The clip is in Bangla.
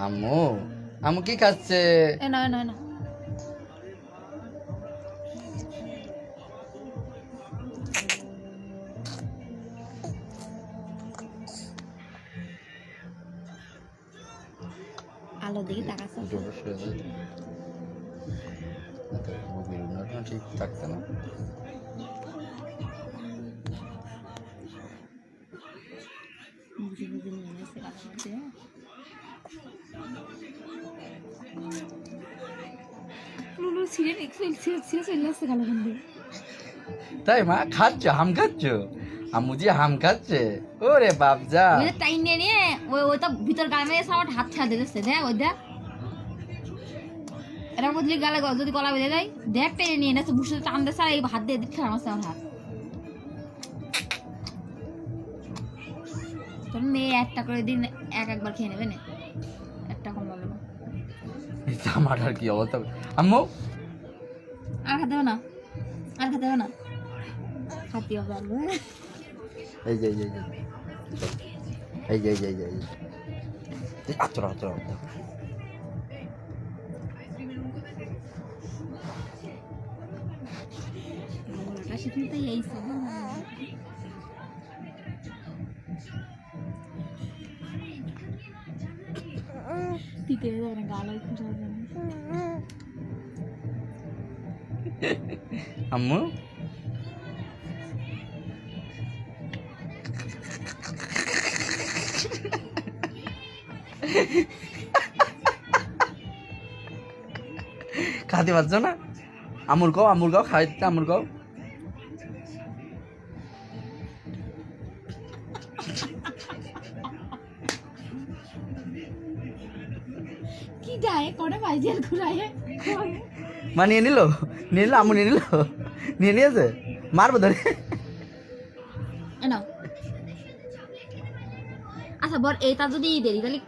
আম্মু আম্মু কি খাচ্ছে? এ না না না আলো দিকে তাকাচ্ছে ঠিক থাকছে না। বুঝে বুঝে নিয়ে এসে কাছে লুলু সিরিয়াল সিরিয়াল চলে আসছে কালো বন্ধু তাই মা খাচ্ছ হাম খাচ্ছ? আম্মু জি হাম খাচ্ছে? ওরে বাপজা ওই টাইম নিয়ে ওই তো ভিতর গায়ে মেয়ে আমার হাত ছাড় দিতেছে দেখ ওই দেখ এটার মধ্যে গালে যদি গলা বেঁধে যায় দেখ টেনে নিয়ে নেছে বুসে টান দেছে আর এই হাত দিয়ে দিচ্ছে আমার হাত তোর মেয়ে একটা করে দিন একবার খেয়ে নেবে না একটা কম বলবো আমার আর কি অবস্থা আম্মু আর খেতে হবে না আর খেতে হবে না খাতি হবে এই যে এই যে আচরা শিখতে এই দিতে যাবে গালো খুঁজে আম্মু খাতে পারছো না? আমুর গাও খাইতে আমুর গাও কি যায় করে বাইজেল ঘুরায় মা নিয়ে নিল আমু নিয়ে নিয়েছে মারবো ধরে নাও আচ্ছা বল এটা যদি দেরি তাহলে